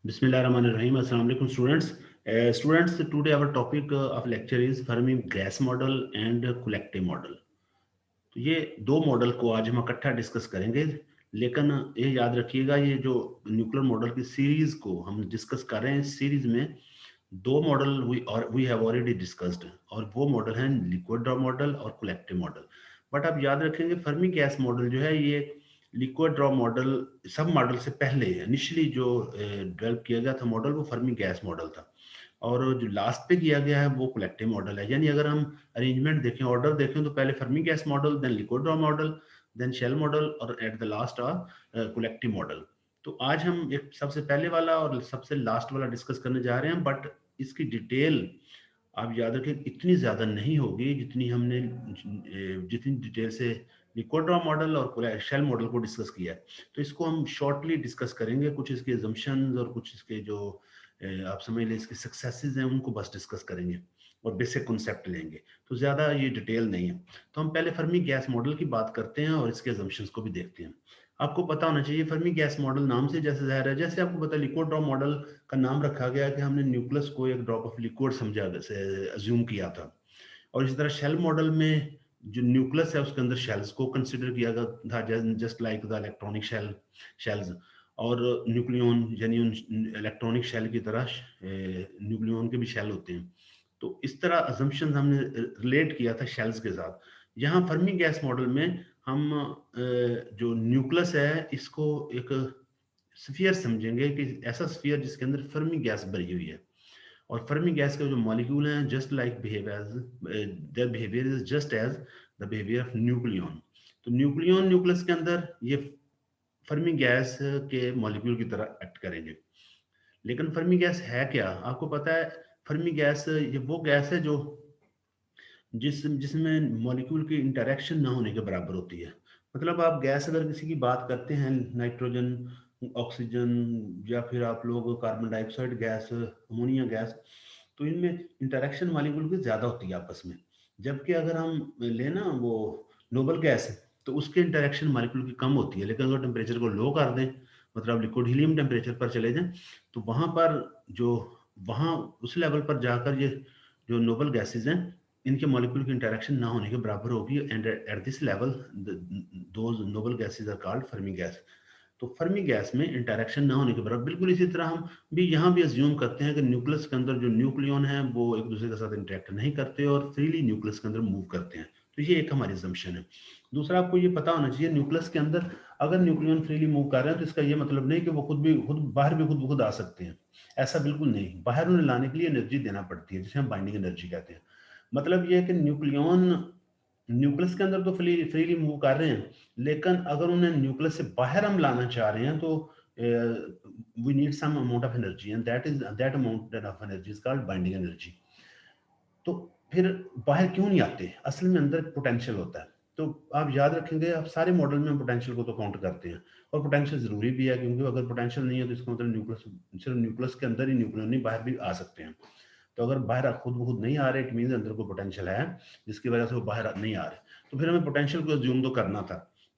Bismillahirrahmanirrahim. Assalamu alaikum, students. Students, today our topic of lecture is Fermi gas model and collective model. तो ये दो model को आज हम इकट्ठा डिस्कस करेंगे, लेकिन ये याद रखिएगा ये जो न्यूक्लियर मॉडल की सीरीज को हम डिस्कस कर रहे हैं, इस सीरीज में दो model we have already discussed, और वो मॉडल हैं लिक्विड ड्रॉ मॉडल और कलेक्टिव मॉडल। बट आप याद रखेंगे फर्मी गैस मॉडल जो है ये लिक्विड ड्रॉ मॉडल सब मॉडल से पहले इनिशियली जो डेवलप किया गया था मॉडल, वो फर्मी गैस मॉडल था, और जो लास्ट पे किया गया है वो कलेक्टिव मॉडल है। यानी अगर हम अरेंजमेंट देखें, ऑर्डर देखें, तो पहले Fermi gas model, then liquid drop model, then shell model, और at the last collective model. तो आज हम एक सबसे पहले वाला और सबसे लास्ट वाला डिस्कस करने जा रहे हैं, बट इसकी डिटेल आप याद रखें इतनी ज़्यादा नहीं होगी जितनी डिटेल से लिक्विड ड्रॉ मॉडल और शेल मॉडल को डिस्कस किया है। तो इसको हम शॉर्टली डिस्कस करेंगे, कुछ इसके assumptions और कुछ इसके जो आप समझ लें इसके सक्सेसेस हैं उनको बस डिस्कस करेंगे और बेसिक कॉन्सेप्ट लेंगे, तो ज़्यादा ये डिटेल नहीं है। तो हम पहले फर्मी गैस मॉडल की बात करते हैं और इसके assumptions को भी देखते हैं। आपको पता होना चाहिए फर्मी गैस मॉडल नाम से जैसे ज़ाहिर है, जैसे आपको पता है लिक्विड ड्रॉ मॉडल का नाम रखा गया कि हमने न्यूक्लियस को एक ड्रॉप ऑफ लिक्विड समझा अज्यूम किया था, और इसी तरह शेल मॉडल में जो न्यूक्लियस है उसके अंदर शेल्स को कंसिडर किया गया था, just like the electronic shells, और न्यूक्लियन यानी उन इलेक्ट्रॉनिक शेल की तरह न्यूक्लियन के भी शेल होते हैं। तो इस तरह अजम्पशन हमने रिलेट किया था शेल्स के साथ। यहाँ फर्मी गैस मॉडल में हम जो न्यूक्लियस है इसको एक स्फीयर समझेंगे कि ऐसा स्फीयर जिसके अंदर फर्मी गैस भरी हुई है, और फर्मी गैस के जो मॉलिक्यूल हैं just like behave as their behaviour is just as the behaviour of nucleon. तो न्यूक्लियन न्यूक्लियस के अंदर ये फर्मी गैस के मॉलिक्यूल की तरह एक्ट करेंगे। लेकिन फर्मी गैस है क्या, आपको पता है? फर्मी गैस ये वो गैस है जो जिसमें मॉलिक्यूल की इंटरेक्शन ना होने के बराबर होती है। मतलब आप गैस अगर किसी की बात करते हैं, नाइट्रोजन, ऑक्सीजन, या फिर आप लोग carbon dioxide gas, ammonia gas, तो इनमें इंटरेक्शन मॉलिक्यूल की ज़्यादा होती है आपस में। जबकि अगर हम लेना वो नोबल गैस है तो उसके इंटरेक्शन मॉलिक्यूल की कम होती है, लेकिन अगर टेम्परेचर को लो कर दें, मतलब लिक्विड हीलियम टेम्परेचर पर चले जाएं, तो वहाँ पर जो वहाँ उस लेवल पर जाकर ये जो नोबल गैसेज हैं इनके मॉलिक्यूल की इंटरेक्शन ना होने के बराबर होगी, and at this level those noble gases are called Fermi gas. तो फर्मी गैस में इंटरेक्शन ना होने के बराबर, बिल्कुल इसी तरह हम भी यहाँ भी अज्यूम करते हैं कि न्यूक्लियस के अंदर जो न्यूक्लियन है वो एक दूसरे के साथ इंटरेक्ट नहीं करते और फ्रीली न्यूक्लियस के अंदर मूव करते हैं। तो ये एक हमारी assumption है। दूसरा, आपको ये पता होना चाहिए न्यूक्लियस के अंदर अगर न्यूक्लियन फ्रीली मूव कर रहे हैं तो इसका ये मतलब नहीं कि वो खुद बाहर भी खुद आ सकते हैं। ऐसा बिल्कुल नहीं, बाहर उन्हें लाने के लिए एनर्जी देना पड़ती है, जिसे हम बाइंडिंग एनर्जी कहते हैं। मतलब ये है कि न्यूक्लियन न्यूक्लियस के अंदर तो फ्रीली मूव कर रहे हैं, लेकिन अगर उन्हें न्यूक्लियस से बाहर हम लाना चाह रहे हैं तो we need some amount of energy, and that amount of energy is called binding energy. तो फिर बाहर क्यों नहीं आते? असल में अंदर पोटेंशियल होता है। तो आप याद रखेंगे, आप सारे मॉडल में पोटेंशियल को तो काउंट करते हैं, और पोटेंशियल जरूरी भी है, क्योंकि अगर पोटेंशियल नहीं है तो इसका मतलब न्यूक्लियस सिर्फ न्यूक्लियस के अंदर ही न्यूक्लियन नहीं, बाहर भी आ सकते हैं। तो अगर बाहर खुद ब खुद नहीं आ रहे, इट मीन अंदर कोई पोटेंशियल है जिसकी वजह से वो बाहर नहीं आ रहे, तो फिर हमें पोटेंशियल को अज्यूम तो करना था।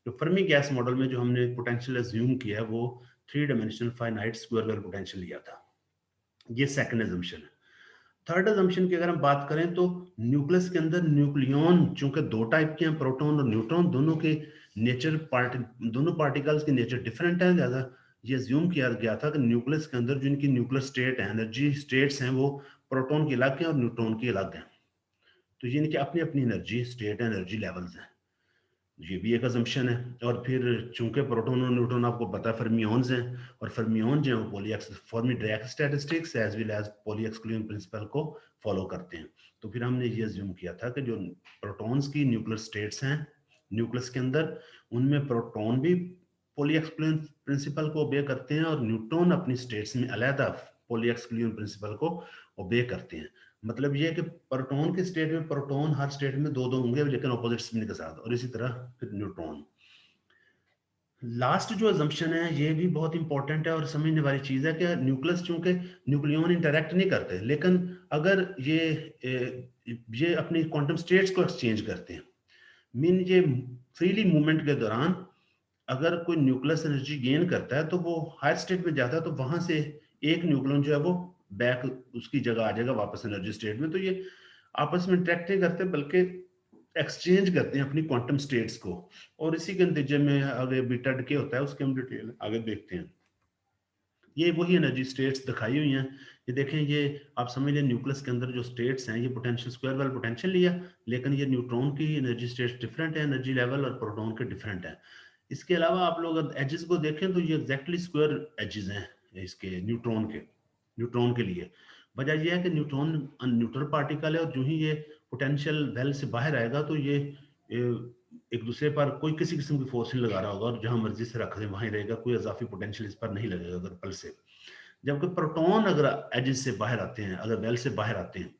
तो फर्मी गैस मॉडल में जो हमने पोटेंशियल अज्यूम किया है वो 3 dimensional finite square well potential लिया था। ये सेकंड एजम्पशन है। थर्ड अजम्पशन की अगर हम बात करें तो न्यूक्लियस के अंदर न्यूक्लियन चूंकि दो टाइप के हैं, प्रोटॉन और न्यूट्रॉन, दोनों पार्टिकल्स के नेचर डिफरेंट है, लिहाजा ये अज्यूम किया गया था कि न्यूक्लियस के अंदर जो इनकी न्यूक्लियर स्टेट है, एनर्जी स्टेट्स हैं, वो प्रोटॉन की अलग हैं और न्यूट्रॉन की अलग हैं। तो ये इनकी अपनी अपनी एनर्जी स्टेट, एनर्जी लेवल्स हैं। ये भी एक अजम्पशन है। और फिर चूंकि प्रोटॉन और न्यूट्रॉन आपको पता है फर्मियंस हैं, और फर्मियन जो है वो Fermi Dirac statistics as well as Pauli exclusion principle को फॉलो करते हैं। तो फिर हमने ये अज्यूम किया था कि जो प्रोटॉन्स की न्यूक्लियर स्टेट्स हैं न्यूक्लियस के अंदर, उनमें प्रोटॉन भी पॉली एक्सक्लूजन प्रिंसिपल को ओबे करते हैं, और न्यूट्रॉन अपनी स्टेट्स में अलहदा पॉली एक्सक्लूजन प्रिंसिपल को ओबे करते हैं। मतलब ये है कि प्रोटॉन के स्टेट में प्रोटॉन हर स्टेट में दो दो होंगे, लेकिन ऑपोजिट स्पिन के साथ, और इसी तरह फिर न्यूट्रॉन। लास्ट जो अजम्पशन है ये भी बहुत इंपॉर्टेंट है और समझने वाली चीज है कि न्यूक्लियस चूंकि न्यूक्लियन इंटरेक्ट नहीं करते, लेकिन अगर ये अपनी क्वांटम स्टेट्स को एक्सचेंज करते हैं, मीन ये फ्रीली मूवमेंट के दौरान अगर कोई न्यूक्लियस एनर्जी गेन करता है तो वो हायर स्टेट में जाता है, तो वहां से एक न्यूक्लियन जो है वो बैक उसकी जगह आ जाएगा वापस एनर्जी स्टेट में। तो ये आपस में इंटरेक्ट नहीं करते बल्कि एक्सचेंज करते हैं अपनी क्वांटम स्टेट्स को, और इसी के नतीजे में आगे बीटा डिके होता है, उसके हम डिटेल आगे देखते हैं। ये वही एनर्जी स्टेट्स दिखाई हुई हैं। ये देखें, ये आप समझ लें न्यूक्लियस के अंदर जो स्टेट्स हैं, ये पोटेंशियल स्क्वायर वाला पोटेंशियल लिया, लेकिन ये न्यूट्रॉन की एनर्जी स्टेट्स डिफरेंट है एनर्जी लेवल, और प्रोटॉन के डिफरेंट है। इसके अलावा आप लोग एजेस को देखें तो ये एग्जैक्टली स्क्वायर एजेस हैं इसके न्यूट्रॉन के लिए। वजह यह है कि न्यूट्रॉन न्यूट्रल पार्टिकल है, और जो ही ये पोटेंशियल वेल से बाहर आएगा तो ये एक दूसरे पर कोई किसी किस्म की फोर्स नहीं लगा रहा होगा, और जहां मर्जी से रख दें वहीं रहेगा, कोई इजाफी पोटेंशियल इस पर नहीं लगेगा अगर पल से। जबकि प्रोटॉन अगर एजेस से बाहर आते हैं, अगर वेल से बाहर आते हैं,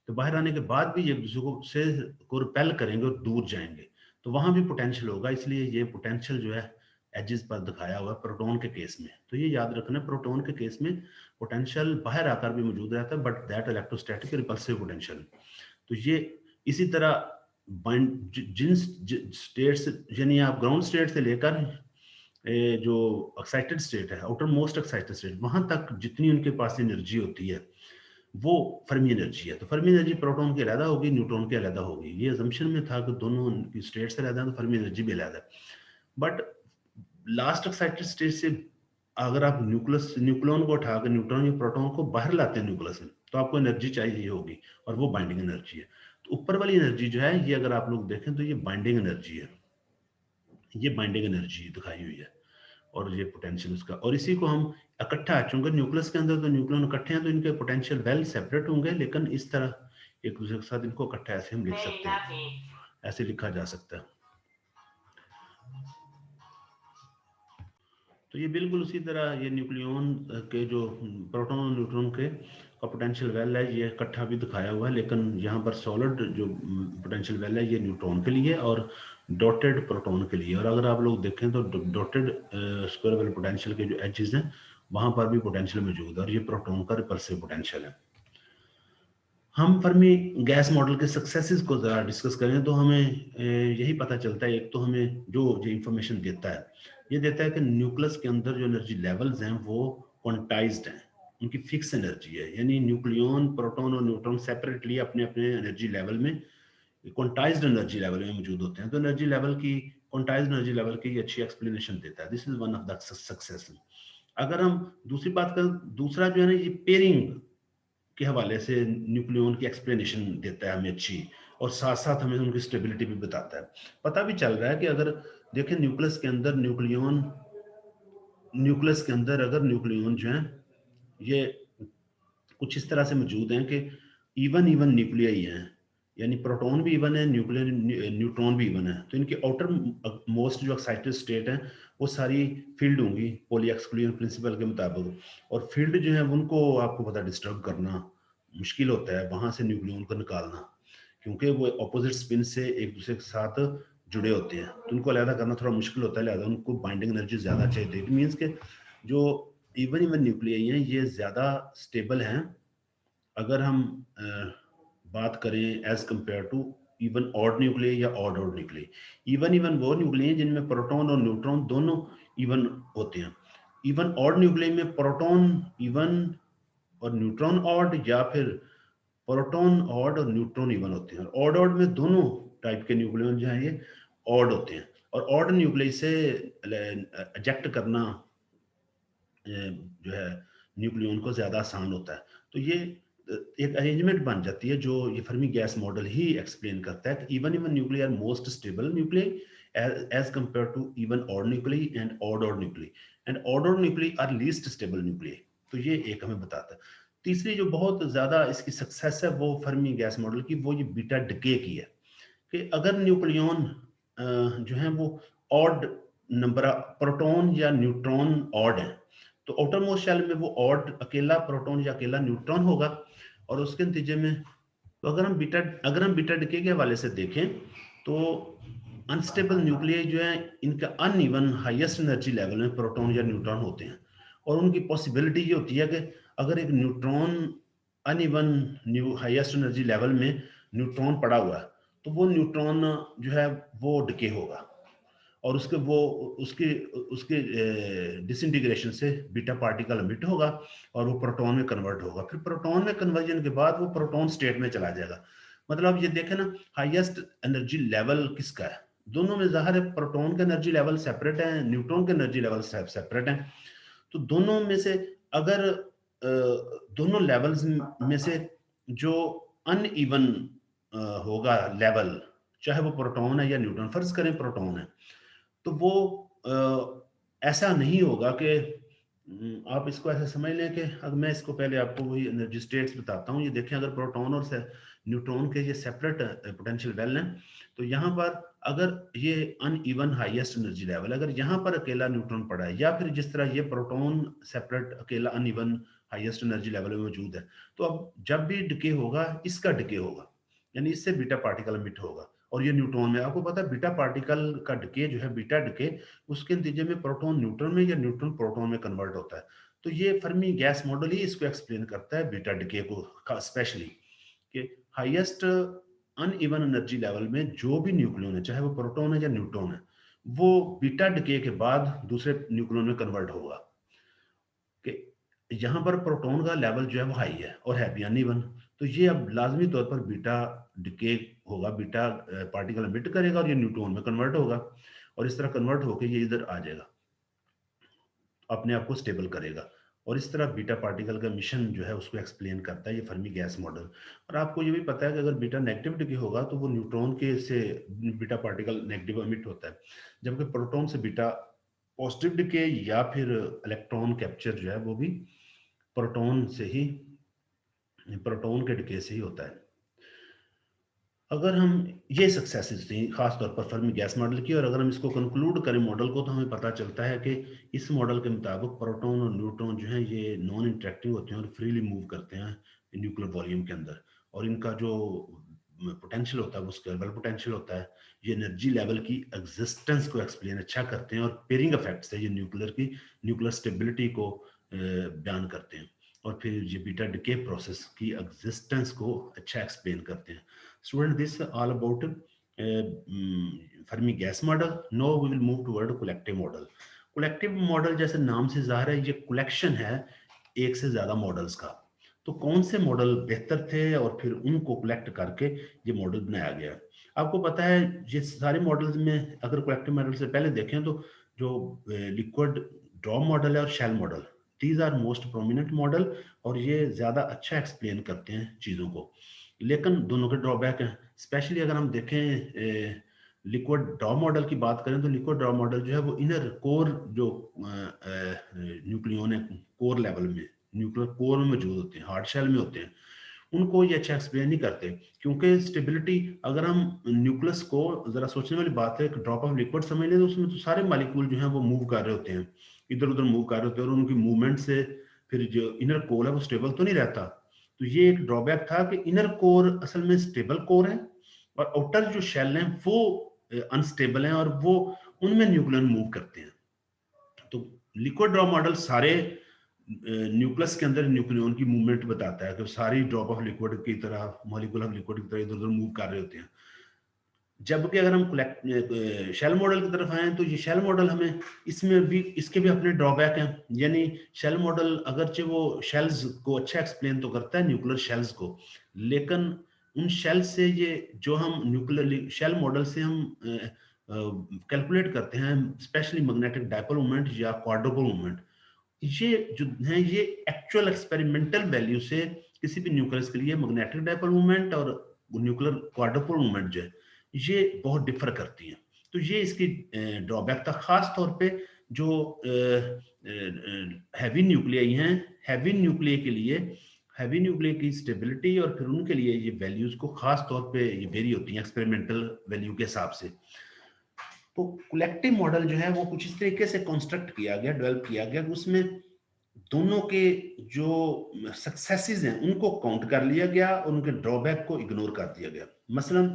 तो बाहर आने के बाद भी एक दूसरे को रिपेल करेंगे और दूर जाएंगे, तो वहां भी पोटेंशियल होगा। इसलिए ये पोटेंशियल जो है एजेस पर दिखाया हुआ है प्रोटॉन के केस में। तो ये याद रखना, प्रोटॉन के केस में पोटेंशियल बाहर आकर भी मौजूद रहता है, but that electrostatic repulsive potential. तो ये इसी तरह जिन स्टेट्स, यानी आप ग्राउंड स्टेट से लेकर जो एक्साइटेड स्टेट है, आउटर मोस्ट एक्साइटेड स्टेट, वहां तक जितनी उनके पास एनर्जी होती है वो फर्मी एनर्जी है। तो फर्मी एनर्जी प्रोटॉन की अलग होगी, न्यूट्रॉन की अलग होगी। ये अजम्पशन में था कि दोनों की स्टेट से अलग है, तो फर्मी एनर्जी भी अलग है। बट लास्ट एक्साइटेड स्टेट से अगर आप न्यूक्लियन को उठाकर न्यूट्रॉन या प्रोटॉन को बाहर लाते हैं न्यूक्लियस में, तो आपको एनर्जी चाहिए होगी, और वो बाइंडिंग एनर्जी है। तो ऊपर वाली एनर्जी जो है, ये अगर आप लोग देखें तो ये बाइंडिंग एनर्जी है, ये बाइंडिंग एनर्जी दिखाई हुई है, और ये पोटेंशियल उसका। और इसी को हम इकट्ठा, चूंकि न्यूक्लियस के अंदर तो न्यूक्लियन इकट्ठे हैं, तो इनके पोटेंशियल वेल सेपरेट होंगे, लेकिन इस तरह एक दूसरे के साथ इनको इकट्ठा ऐसे हम लिख सकते हैं, ऐसे लिखा जा सकता है। तो ये बिल्कुल उसी तरह ये न्यूक्लियन के जो प्रोटॉन और न्यूट्रॉन के का पोटेंशियल वेल है, ये इकट्ठा भी दिखाया हुआ है, लेकिन यहाँ पर सॉलिड जो पोटेंशियल वेल है ये न्यूट्रॉन के लिए और डॉटेड प्रोटॉन के लिए। और अगर आप लोग देखें तो डॉटेड स्क्वायर वेल पोटेंशियल के जो एजेस हैं वहाँ पर भी पोटेंशियल मौजूद है, और ये प्रोटॉन का रिपल्सिव पोटेंशियल है। हम फर्मी गैस मॉडल के सक्सेसेस को ज़रा डिस्कस करें तो हमें यही पता चलता है। एक तो हमें जो इंफॉर्मेशन देता है, ये देता है कि न्यूक्लियस के अंदर जो एनर्जी लेवल्स हैं वो क्वांटाइज्ड हैं, उनकी फिक्स एनर्जी है। यानी न्यूक्लियन, प्रोटॉन और न्यूट्रॉन सेपरेटली अपने अपने एनर्जी लेवल में, क्वांटाइज्ड एनर्जी लेवल में मौजूद होते हैं। तो एनर्जी लेवल की, क्वांटाइज्ड एनर्जी लेवल की अच्छी एक्सप्लेनेशन देता है। This is one of the success. अगर हम दूसरी बात करें, दूसरा जो है ना, ये पेयरिंग के हवाले से न्यूक्लियन की एक्सप्लेनेशन देता है हमें अच्छी, और साथ साथ हमें उनकी स्टेबिलिटी भी बताता है। पता भी चल रहा है कि अगर देखें न्यूक्लियस के अंदर अगर न्यूक्लियन जो है ये कुछ इस तरह से मौजूद हैं कि इवन न्यूक्लियाई हैं, यानी प्रोटॉन भी इवन है, न्यूट्रॉन भी इवन है। तो इनके आउटर मोस्ट जो एक्साइटेड स्टेट हैं वो सारी फील्ड होंगी पोली एक्सक्लूजन प्रिंसिपल के मुताबिक, और फील्ड जो है उनको आपको पता डिस्टर्ब करना मुश्किल होता है, वहां से न्यूक्लियन को निकालना, क्योंकि वो अपोजिट स्पिन से एक दूसरे के साथ जुड़े होते हैं, तो उनको अलग करना थोड़ा मुश्किल होता है, लिहाजा उनको बाइंडिंग एनर्जी ज्यादा चाहिए। इट मीन्स के जो इवन न्यूक्लियाई हैं ये ज्यादा स्टेबल हैं अगर हम बात करें as compare to even odd nuclei या ऑड न्यूक्लियाई। इवन वो न्यूक्लियाई जिनमें प्रोटॉन और न्यूट्रॉन दोनों इवन होते हैं। इवन ऑड न्यूक्लियाई में प्रोटॉन इवन और न्यूट्रॉन ऑड, या फिर प्रोटॉन ऑड और न्यूट्रॉन इवन होते हैं। ऑड ऑड में दोनों टाइप के न्यूक्लियन जो हैं ये ऑड होते हैं, और ऑड न्यूक्लियाई से एजेक्ट करना जो है न्यूक्लियन को ज्यादा आसान होता है। तो ये एक अरेंजमेंट बन जाती है जो ये फर्मी गैस मॉडल ही एक्सप्लेन करता है कि even nuclei are most stable nuclei as compare to even odd nuclei and odd nuclei, and odd nuclei are least stable nuclei. तो ये एक हमें बताता है। तीसरी जो बहुत ज्यादा इसकी सक्सेस है वो फर्मी गैस मॉडल की, वो ये बीटा डिके की है, कि अगर न्यूक्लियन जो है वो ऑड नंबर प्रोटॉन या न्यूट्रॉन ऑड है, तो आउटर मोस्ट शेल में वो ऑड अकेला प्रोटॉन या अकेला न्यूट्रॉन होगा, और उसके नतीजे में तो अगर हम बीटा डिके के हवाले से देखें तो अनस्टेबल न्यूक्लियाई जो है इनका अनइवन हाईएस्ट एनर्जी लेवल में प्रोटॉन या न्यूट्रॉन होते हैं, और उनकी पॉसिबिलिटी ये होती है कि अगर एक neutron uneven highest energy level में न्यूट्रॉन पड़ा हुआ है, तो वो न्यूट्रॉन जो है वो डिके होगा, और उसके वो उसके उसके डिसइंटीग्रेशन से बीटा पार्टिकल एमिट होगा और वो प्रोटॉन में कन्वर्ट होगा। फिर प्रोटॉन में कन्वर्जन के बाद वो प्रोटॉन स्टेट में चला जाएगा। मतलब ये देखें ना, हाईएस्ट एनर्जी लेवल किसका है? दोनों में ज़ाहिर है प्रोटॉन का एनर्जी लेवल सेपरेट है, न्यूट्रॉन का एनर्जी लेवल सेपरेट है। तो दोनों में से अगर दोनों लेवल्स में से जो अनइवन होगा लेवल, चाहे वो प्रोटॉन है या न्यूट्रॉन, फर्ज करें प्रोटॉन है, तो वो ऐसा नहीं होगा कि आप इसको ऐसे समझ लें कि अगर मैं इसको पहले आपको वही एनर्जी स्टेट्स बताता हूँ। ये देखें, अगर प्रोटॉन और न्यूट्रॉन के ये सेपरेट पोटेंशियल वेल हैं, तो यहाँ पर अगर ये अनइवन हाईएस्ट एनर्जी लेवल, अगर यहाँ पर अकेला न्यूट्रॉन पड़ा है, या फिर जिस तरह ये प्रोटॉन सेपरेट अकेला अनइवन हाईएस्ट एनर्जी लेवल में मौजूद है, तो अब जब भी डिके होगा, इसका डिके होगा, यानी इससे बीटा पार्टिकल एमिट होगा। और ये न्यूट्रॉन में, आपको पता है बीटा पार्टिकल का डिके जो है, बीटा डिके, उसके नतीजे में प्रोटॉन न्यूट्रॉन में या न्यूट्रॉन प्रोटॉन में कन्वर्ट होता है। तो ये फर्मी गैस मॉडल ही इसको एक्सप्लेन करता है, बीटा डिके को स्पेशली, कि हाईएस्ट अनइवन एनर्जी लेवल में जो भी न्यूक्लियन है, चाहे वो प्रोटॉन है या न्यूट्रॉन है, वो बीटा डिके के बाद दूसरे न्यूक्लियन में कन्वर्ट होगा। कि यहाँ पर प्रोटॉन का लेवल जो है वो हाई है और है भी अनइवन, तो ये अब लाजमी तौर पर बीटा डिके होगा, बीटा पार्टिकल एमिट करेगा और ये न्यूट्रॉन में कन्वर्ट होगा, और इस तरह कन्वर्ट होकर ये इधर आ जाएगा, अपने आप को स्टेबल करेगा। और इस तरह बीटा पार्टिकल का मिशन जो है उसको एक्सप्लेन करता है ये फर्मी गैस मॉडल। और आपको ये भी पता है कि अगर बीटा नेगेटिव डिके होगा तो वो न्यूट्रॉन के से बीटा पार्टिकल नेगेटिव एमिट होता है, जबकि प्रोटॉन से बीटा पॉजिटिव डिके या फिर इलेक्ट्रॉन कैप्चर जो है वो भी प्रोटॉन से ही, प्रोटॉन के डिके से ही होता है। अगर हम ये सक्सेसेस थी खास तौर पर फर्मी गैस मॉडल की, और अगर हम इसको कंक्लूड करें मॉडल को, तो हमें पता चलता है कि इस मॉडल के मुताबिक प्रोटॉन और न्यूट्रॉन जो हैं ये नॉन इंटरेक्टिंग होते हैं और फ्रीली मूव करते हैं न्यूक्लियर वॉल्यूम के अंदर, और इनका जो पोटेंशियल होता है वो स्केलेबल पोटेंशियल होता है। ये एनर्जी लेवल की एग्जिस्टेंस को एक्सप्लेन अच्छा करते हैं, और पेयरिंग इफेक्ट से ये न्यूक्लियर स्टेबिलिटी को बयान करते हैं, और फिर ये बीटा डिके प्रोसेस की एग्जिस्टेंस को अच्छा एक्सप्लेन करते हैं। Student, this all about Fermi gas model. Now we will move toward collective model. Collective model जैसे नाम से ज़ाहिर है ये कलेक्शन है एक से ज्यादा मॉडल्स का। तो कौन से मॉडल बेहतर थे और फिर उनको कलेक्ट करके ये मॉडल बनाया गया। आपको पता है ये सारे मॉडल्स में, अगर कलेक्टिव मॉडल से पहले देखें तो जो लिक्विड ड्रॉ मॉडल है और shell model, these are most prominent model, और ये ज्यादा अच्छा एक्सप्लेन करते हैं चीजों को। लेकिन दोनों के ड्रॉबैक हैं, स्पेशली अगर हम देखें लिक्विड ड्रॉ मॉडल की बात करें, तो लिक्विड ड्रॉ मॉडल जो है वो इनर कोर जो न्यूक्लियन है कोर लेवल में, न्यूक्लियर कोर में मौजूद होते हैं, हार्ड शेल में होते हैं, उनको ये अच्छा एक्सप्लेन नहीं करते, क्योंकि स्टेबिलिटी, अगर हम न्यूक्लियस को, जरा सोचने वाली बात है, एक ड्रॉप ऑफ लिक्विड समझ लें तो उसमें तो सारे मॉलिक्यूल जो हैं वो मूव कर रहे होते हैं, इधर उधर मूव कर रहे होते हैं, और उनकी मूवमेंट से फिर जो इनर कोर है वो स्टेबल तो नहीं रहता। तो ये एक ड्रॉबैक था कि इनर कोर असल में स्टेबल कोर है, और आउटर जो शेल हैं वो अनस्टेबल हैं, और वो उनमें न्यूक्लियन मूव करते हैं। तो लिक्विड ड्रॉ मॉडल सारे न्यूक्लियस के अंदर न्यूक्लियन की मूवमेंट बताता है कि सारी ड्रॉप ऑफ लिक्विड की तरह, मॉलिक्यूल ऑफ लिक्विड की तरह इधर उधर मूव कर रहे होते हैं। जबकि अगर हम शेल मॉडल की तरफ आए तो ये शेल मॉडल हमें, इसमें भी इसके भी अपने ड्रॉबैक हैं। यानी शेल मॉडल अगरचे वो शेल्स को अच्छा एक्सप्लेन तो करता है, न्यूक्लियर शेल्स को, लेकिन उन शेल से ये जो हम न्यूक्लियर शेल मॉडल से हम कैलकुलेट करते हैं, स्पेशली मैग्नेटिक डायपोल मोमेंट या क्वाड्रुपल मोमेंट, ये जो है ये एक्चुअल एक्सपेरिमेंटल वैल्यू से किसी भी न्यूक्लियस के लिए मैग्नेटिक डायपोल मोमेंट और न्यूक्लियर क्वाड्रुपल मोमेंट जो है ये बहुत डिफर करती हैं। तो ये इसकी ड्रॉबैक था, खास तौर पे जो हैवी न्यूक्लियाई हैं, हैवी न्यूक्लिया के लिए, हैवी न्यूक्लिया की स्टेबिलिटी और फिर उनके लिए ये वैल्यूज को खास तौर पे ये वेरी होती हैं एक्सपेरिमेंटल वैल्यू के हिसाब से। तो कलेक्टिव मॉडल जो है वो कुछ इस तरीके से कंस्ट्रक्ट किया गया, डेवलप किया गया, उसमें दोनों के जो सक्सेसेस हैं उनको काउंट कर लिया गया और उनके ड्रॉबैक को इग्नोर कर दिया गया। मसलन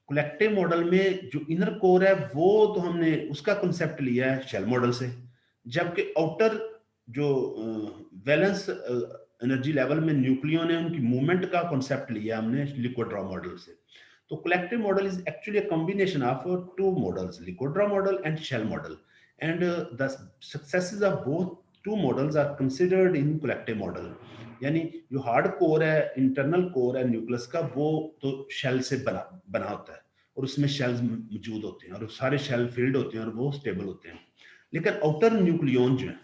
कलेक्टिव मॉडल में जो इनर कोर है वो तो हमने उसका कंसेप्ट लिया है शेल मॉडल से, जबकि आउटर जो वैलेंस एनर्जी लेवल में न्यूक्लियन है उनकी मूवमेंट का कंसेप्ट लिया हमने लिक्विड ड्रॉ मॉडल से। तो collective model is actually a combination of two models, liquid draw model and shell model, and the successes of both two models are considered in collective model. यानी जो hard core है, internal core है nucleus का, वो तो shell से बना होता है और उसमें शेल्स मौजूद होते हैं और सारे शेल फील्ड होते हैं और वो स्टेबल होते हैं। लेकिन आउटर न्यूक्लियन जो है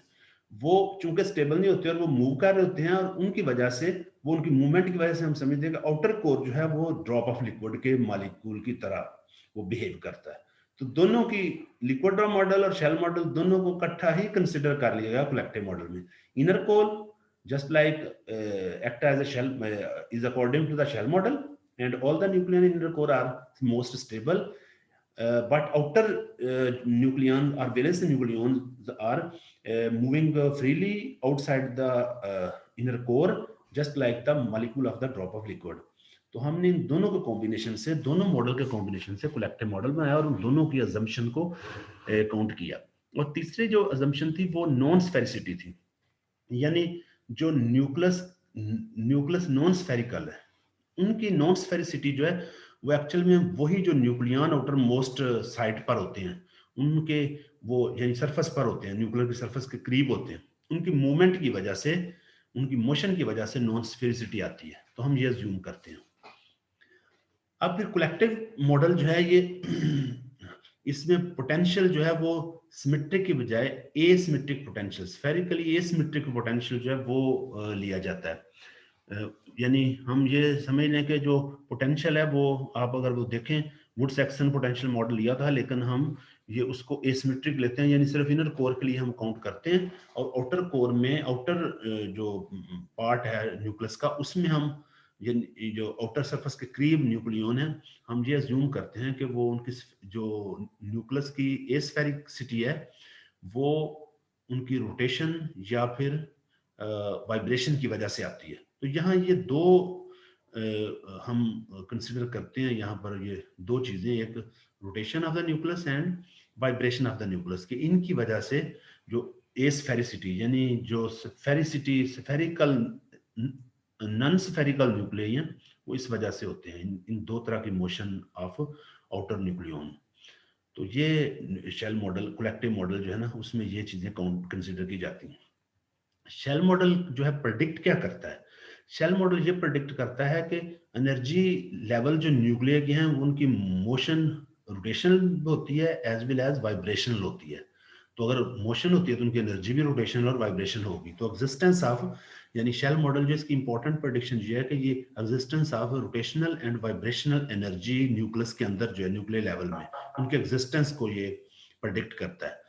वो चूंकि स्टेबल नहीं होते और वो मूव कर रहे होते हैं, और उनकी वजह से, वो उनकी मूवमेंट की वजह से हम समझते हैं कि आउटर कोर जो है वो ड्रॉप ऑफ लिक्विड के मॉलिक्यूल की तरह वो बिहेव करता है। तो दोनों की, लिक्विड ड्रॉप मॉडल और शेल मॉडल, दोनों को इकट्ठा ही कंसिडर कर लिया गया कलेक्टिव मॉडल में। Inner core just like act as a shell is according to the shell model, and all the nucleon in inner core are most stable, but outer nucleon or valence nucleons are moving freely outside the inner core, just like the molecule of the drop of liquid. तो हमने इन दोनों के combination से, दोनों model के combination से collective model बनाया और उन दोनों की अजम्पशन को काउंट किया। और तीसरी जो अजम्पशन थी वो नॉन स्फेरिसिटी थी, यानी जो न्यूक्लियस नॉन स्फेरिकल है, उनकी नॉन स्फेरिसिटी जो है वो एक्चुअल में वही जो न्यूक्लियन आउटर मोस्ट साइड पर होते हैं, उनके वो यानी सरफेस पर होते हैं, न्यूक्लियर की सरफेस के करीब होते हैं, उनकी मूवमेंट की वजह से, उनकी मोशन की वजह से नॉन स्फेरिसिटी आती है। तो हम ये अज्यूम करते हैं। अब फिर कलेक्टिव मॉडल जो है ये इसमें पोटेंशियल जो है वो सिमेट्रिक की बजाय asymmetric potential, spherically asymmetric potential जो है वो लिया जाता है। यानी हम ये समझ लें कि जो पोटेंशियल है वो, आप अगर वो देखें, वुड सेक्सन पोटेंशियल मॉडल लिया था, लेकिन हम ये उसको एसिमेट्रिक लेते हैं, यानी सिर्फ इनर कोर के लिए हम काउंट करते हैं, और आउटर कोर में, आउटर जो पार्ट है न्यूक्लियस का, उसमें हम ये जो आउटर सरफेस के करीब न्यूक्लियन है, हम ये अज्यूम करते हैं कि वो उनकी जो न्यूक्लियस की एस्फेरिसिटी है वो उनकी रोटेशन या फिर वाइब्रेशन की वजह से आती है। तो यहाँ ये दो हम कंसिडर करते हैं यहाँ पर, ये दो चीजें, एक rotation of the nucleus and vibration of the nucleus, की इनकी वजह से जो एस्फेरिसिटी, यानी जो sphericity, spherical non spherical nucleon, वो इस वजह से होते हैं, इन दो तरह की मोशन ऑफ आउटर न्यूक्लियन। तो ये शेल मॉडल, कलेक्टिव मॉडल जो है ना, उसमें ये चीजें कंसिडर की जाती हैं। शेल मॉडल जो है प्रेडिक्ट क्या करता है? शेल मॉडल ये प्रेडिक्ट करता है कि एनर्जी लेवल जो न्यूक्लियर की हैं उनकी मोशन रोटेशनल होती है एज वेल एज वाइब्रेशनल होती है। तो अगर मोशन होती है तो उनकी एनर्जी भी रोटेशनल और वाइब्रेशनल होगी। तो एग्जिस्टेंस ऑफ, यानी शेल मॉडल जो इसकी इंपॉर्टेंट प्रेडिक्शन ये है कि ये existence of rotational and vibrational energy nucleus के अंदर जो है, न्यूक्लियर लेवल में उनके एग्जिस्टेंस को ये प्रेडिक्ट करता है।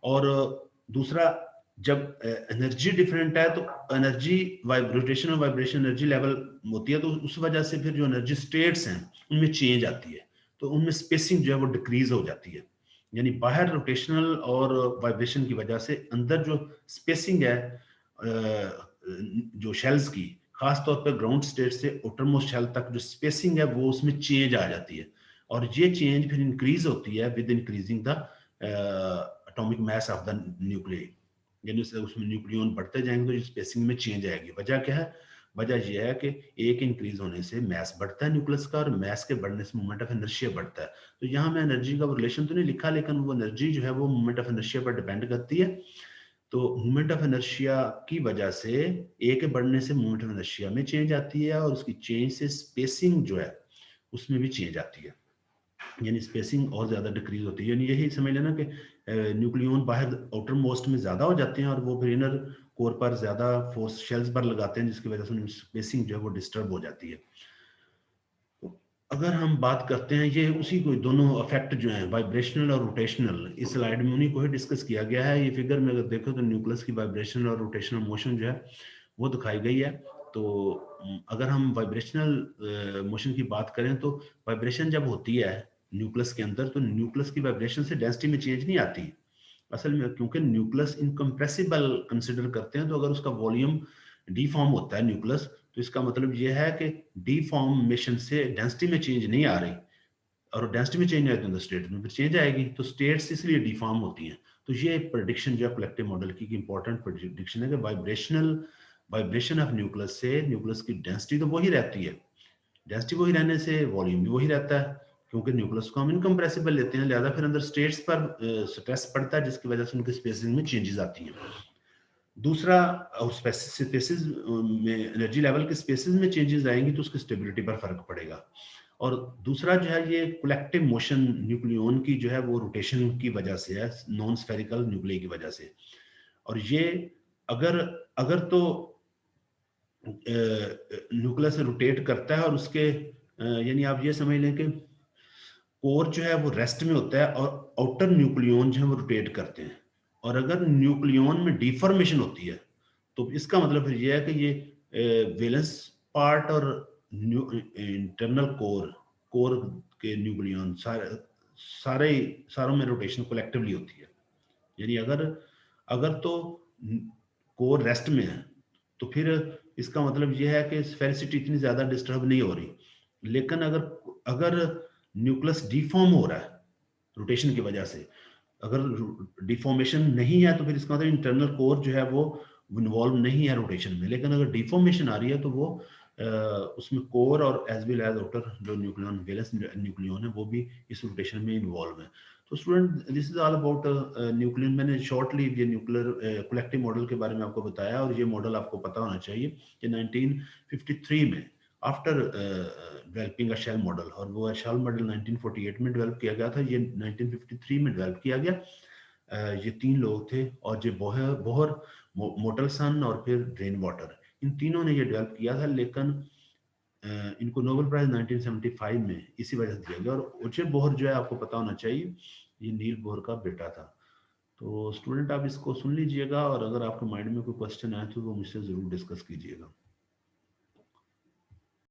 और दूसरा, जब एनर्जी डिफरेंट है तो एनर्जी रोटेशन और वाइब्रेशन एनर्जी लेवल होती है, तो उस वजह से फिर जो एनर्जी स्टेट्स हैं उनमें चेंज आती है, तो उनमें स्पेसिंग जो है वो डिक्रीज हो जाती है। यानी बाहर रोटेशनल और वाइब्रेशन की वजह से अंदर जो स्पेसिंग है जो शेल्स की, खास तौर पर ग्राउंड स्टेट से आउटरमोस्ट शेल तक जो स्पेसिंग है वो उसमें चेंज आ जाती है, और ये चेंज फिर इंक्रीज होती है with increasing the atomic mass of the nuclear, यानी उसमें न्यूक्लियन बढ़ते जाएंगे तो स्पेसिंग में चेंज आएगी। वजह क्या है? वजह यह है कि एक इंक्रीज होने से मास बढ़ता है न्यूक्लियस का, और मास के बढ़ने से मोमेंट ऑफ इनर्शिया बढ़ता है। तो यहाँ मैं एनर्जी का रिलेशन तो नहीं लिखा, लेकिन वो एनर्जी जो है वो मोमेंट ऑफ इनर्शिया पर डिपेंड करती है। तो मोमेंट ऑफ इनर्शिया की वजह से ए के बढ़ने से मोमेंट ऑफ इनर्शिया में चेंज आती है, और उसकी चेंज से स्पेसिंग जो है उसमें भी चेंज आती है, यानी स्पेसिंग और ज्यादा डिक्रीज होती है। यानी यही समझ लेना कि न्यूक्लियन बाहर आउटर मोस्ट में ज्यादा हो जाते हैं और वो फिर इनर कोर पर ज्यादा फोर्स शेल्स पर लगाते हैं, जिसकी वजह से उनकी स्पेसिंग जो है वो डिस्टर्ब हो जाती है। अगर हम बात करते हैं, ये उसी को दोनों इफेक्ट जो हैं वाइब्रेशनल और रोटेशनल, इस स्लाइड में उन्हीं को ही डिस्कस किया गया है। ये फिगर में अगर देखो तो न्यूक्लियस की वाइब्रेशनल और रोटेशनल मोशन जो है वो दिखाई गई है। तो अगर हम वाइब्रेशनल मोशन की बात करें तो वाइब्रेशन जब होती है न्यूक्लियस के अंदर, तो न्यूक्लियस की वाइब्रेशन से डेंसिटी में चेंज नहीं आती असल में, क्योंकि न्यूक्लियस इनकम्प्रेसिबल कंसिडर करते हैं। तो अगर उसका वॉल्यूम डीफॉर्म होता है न्यूक्लियस, तो इसका मतलब यह है कि डीफॉर्मेशन से डेंसिटी में चेंज नहीं आ रही, और डेंसिटी में चेंज आती है तो स्टेट में फिर चेंज आएगी, तो स्टेट्स इसलिए डिफॉर्म होती हैं। तो ये प्रेडिक्शन जो है कलेक्टिव मॉडल की इंपॉर्टेंट प्रेडिक्शन है कि वाइब्रेशन ऑफ न्यूक्लियस से न्यूक्लियस की डेंसिटी तो वही रहती है, डेंसिटी वही रहने से वॉल्यूम भी वही रहता है, क्योंकि न्यूक्लियस को हम इनकम्प्रेसिबल लेते हैं, लिहाजा फिर अंदर स्टेट्स पर स्ट्रेस पड़ता है, जिसकी वजह से उनकी स्पेसिंग में चेंजेस आती हैं। दूसरा, स्पेसिस में एनर्जी लेवल के स्पेसिस में चेंजेस आएंगी तो उसकी स्टेबिलिटी पर फर्क पड़ेगा। और दूसरा जो है ये कलेक्टिव मोशन न्यूक्लियन की जो है वो रोटेशन की वजह से है, नॉन स्फेरिकल न्यूक्लियस की वजह से। और ये अगर अगर तो न्यूक्लियस रोटेट करता है और उसके यानी आप ये समझ लें कि कोर जो है वो रेस्ट में होता है और आउटर न्यूक्लियन जो है वो रोटेट करते हैं। और अगर न्यूक्लियन में डिफॉर्मेशन होती है तो इसका मतलब फिर ये है कि ये वैलेंस पार्ट और इंटरनल कोर कोर के न्यूक्लियन सारे सारों में रोटेशन कलेक्टिवली होती है। यानी अगर अगर तो कोर रेस्ट में है तो फिर इसका मतलब यह है कि स्फेरिसिटी इतनी ज्यादा डिस्टर्ब नहीं हो रही। लेकिन अगर अगर न्यूक्लियस डिफॉर्म हो रहा है रोटेशन की वजह से, अगर डिफॉर्मेशन नहीं है तो फिर इसका मतलब इंटरनल कोर जो है वो इन्वॉल्व नहीं है रोटेशन में। लेकिन अगर डिफॉर्मेशन आ रही है तो वो उसमें कोर और एज वेल एज आउटर जो न्यूक्लियन वैलेंस न्यूक्लियन है वो भी इस रोटेशन में इन्वॉल्व है। तो student, this is all about nucleon. मैंने शॉर्टली ये न्यूक्लियर कलेक्टिव मॉडल के बारे में आपको बताया, और ये मॉडल आपको पता होना चाहिए कि 1953 में after developing a shell model, और वो शेल मॉडल 1948 में डेवलप किया गया था, ये 1953 में डेवलप किया गया। ये तीन लोग थे, और जो बोहर बोहर मोटलसन और फिर रेन वाटर, इन तीनों ने ये डेवलप किया था। लेकिन इनको नोबेल प्राइज 1975 में इसी वजह से दिया गया। और ओचे बोहर जो है आपको पता होना चाहिए, ये नील बोहर का बेटा था। तो स्टूडेंट आप इसको सुन लीजिएगा, और अगर आपके माइंड में कोई क्वेश्चन आए तो वो मुझसे ज़रूर डिस्कस कीजिएगा।